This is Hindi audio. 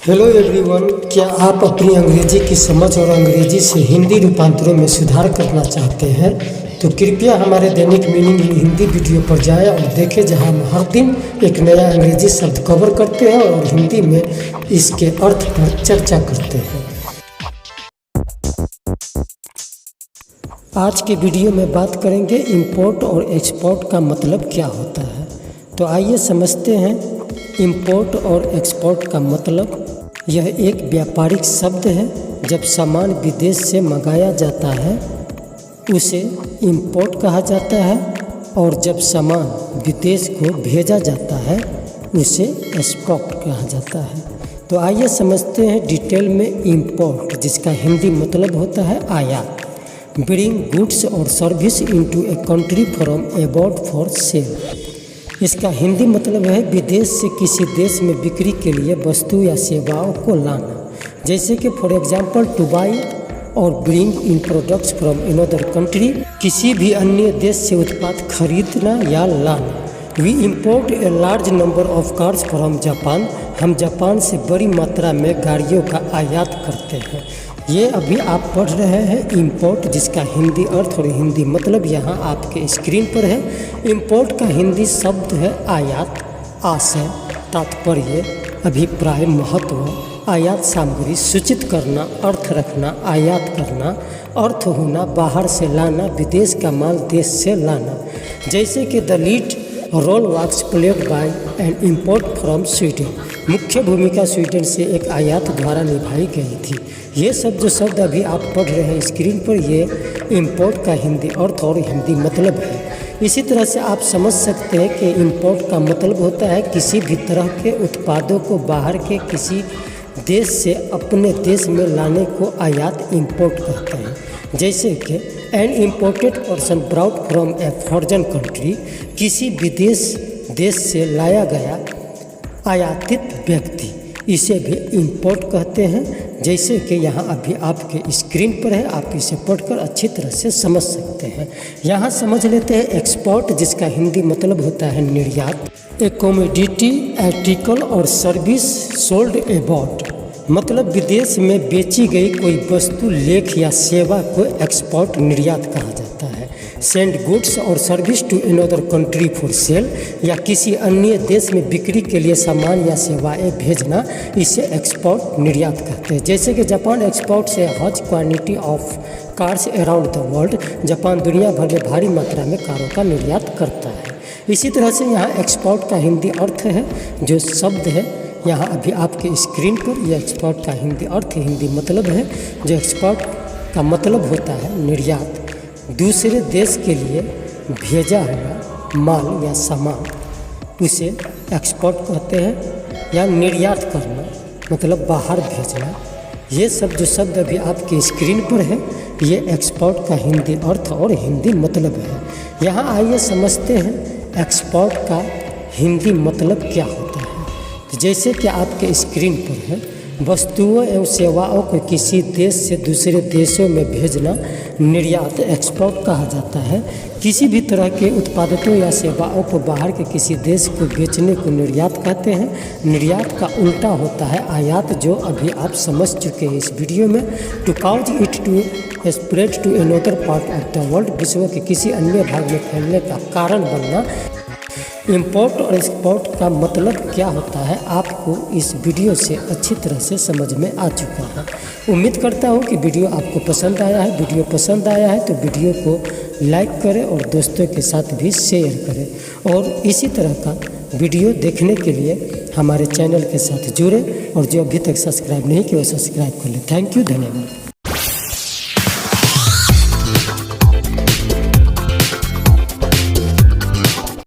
हेलो एवरीवन, क्या आप अपनी अंग्रेजी की समझ और अंग्रेजी से हिंदी रूपांतरों में सुधार करना चाहते हैं? तो कृपया हमारे दैनिक मीनिंग इन हिंदी वीडियो पर जाएं और देखें, जहां हम हर दिन एक नया अंग्रेजी शब्द कवर करते हैं और हिंदी में इसके अर्थ पर चर्चा करते हैं। आज के वीडियो में बात करेंगे इंपोर्ट और एक्सपोर्ट का मतलब क्या होता है। तो आइए समझते हैं इंपोर्ट और एक्सपोर्ट का मतलब। यह एक व्यापारिक शब्द है। जब सामान विदेश से मंगाया जाता है उसे इंपोर्ट कहा जाता है, और जब सामान विदेश को भेजा जाता है उसे एक्सपोर्ट कहा जाता है। तो आइए समझते हैं डिटेल में इंपोर्ट, जिसका हिंदी मतलब होता है आयात। ब्रिंग गुड्स और service into a country from abroad for sale. इसका हिंदी मतलब है विदेश से किसी देश में बिक्री के लिए वस्तु या सेवाओं को लाना, जैसे कि फॉर एग्जांपल टू बाई और bring in products from another country, किसी भी अन्य देश से उत्पाद खरीदना या लाना। We import a large number of cars from Japan. हम जापान से बड़ी मात्रा में गाड़ियों का आयात करते हैं। ये अभी आप पढ़ रहे हैं इंपोर्ट, जिसका हिंदी अर्थ और हिंदी मतलब यहाँ आपके स्क्रीन पर है। इंपोर्ट का हिंदी शब्द है आयात। आशय, तात्पर्य, अभिप्राय, महत्व। आयात सामग्री सूचित करना, अर्थ रखना, आयात करना, अर्थ होना, बाहर से लाना, विदेश का माल देश से लाना। जैसे कि the lead role was played by an import from Sweden. मुख्य भूमिका स्वीडन से एक आयात द्वारा निभाई गई थी। ये सब जो शब्द अभी आप पढ़ रहे हैं स्क्रीन पर, ये इंपोर्ट का हिंदी अर्थ और हिंदी मतलब है। इसी तरह से आप समझ सकते हैं कि इंपोर्ट का मतलब होता है किसी भी तरह के उत्पादों को बाहर के किसी देश से अपने देश में लाने को आयात इंपोर्ट कहते हैं। जैसे कि an imported person brought from a foreign country, किसी विदेश देश से लाया गया आयातित व्यक्ति, इसे भी इंपोर्ट कहते हैं। जैसे कि यहाँ अभी आपके स्क्रीन पर है, आप इसे पढ़कर अच्छी तरह से समझ सकते हैं। यहाँ समझ लेते हैं एक्सपोर्ट, जिसका हिंदी मतलब होता है निर्यात। ए कमोडिटी, आर्टिकल और सर्विस सोल्ड अब्रॉड, मतलब विदेश में बेची गई कोई वस्तु, लेख या सेवा को एक्सपोर्ट निर्यात कहा जाता है। सेंड गुड्स और service to another country for sale, या किसी अन्य देश में बिक्री के लिए सामान या सेवाएं भेजना, इसे एक्सपोर्ट निर्यात कहते हैं। जैसे कि जापान एक्सपोर्ट से हज quantity of cars around the world, Japan दुनिया भर में भारी मात्रा में कारों का निर्यात करता है। इसी तरह से यहाँ एक्सपोर्ट का हिंदी अर्थ है, जो शब्द है यहाँ अभी आपके स्क्रीन पर, यह एक्सपोर्ट का हिंदी अर्थ हिंदी मतलब है। जो एक्सपोर्ट का मतलब होता है निर्यात, दूसरे देश के लिए भेजा हुआ माल या सामान, उसे एक्सपोर्ट कहते हैं। या निर्यात करना मतलब बाहर भेजना। ये सब जो शब्द अभी आपके स्क्रीन पर है, ये एक्सपोर्ट का हिंदी अर्थ और हिंदी मतलब है। यहाँ आइए समझते हैं एक्सपोर्ट का हिंदी मतलब क्या होता है। तो जैसे कि आपके स्क्रीन पर है, वस्तुओं एवं सेवाओं को किसी देश से दूसरे देशों में भेजना निर्यात एक्सपोर्ट कहा जाता है। किसी भी तरह के उत्पादों या सेवाओं को बाहर के किसी देश को बेचने को निर्यात कहते हैं। निर्यात का उल्टा होता है आयात, जो अभी आप समझ चुके हैं इस वीडियो में। To cause it to spread to another part of the world, विश्व के किसी अन्य भाग में फैलने का कारण बनना। इंपोर्ट और एक्सपोर्ट का मतलब क्या होता है, आपको इस वीडियो से अच्छी तरह से समझ में आ चुका है। उम्मीद करता हूँ कि वीडियो आपको पसंद आया है। वीडियो पसंद आया है तो वीडियो को लाइक करें और दोस्तों के साथ भी शेयर करें। और इसी तरह का वीडियो देखने के लिए हमारे चैनल के साथ जुड़ें, और जो अभी तक सब्सक्राइब नहीं किया वो सब्सक्राइब कर लें। थैंक यू, धन्यवाद।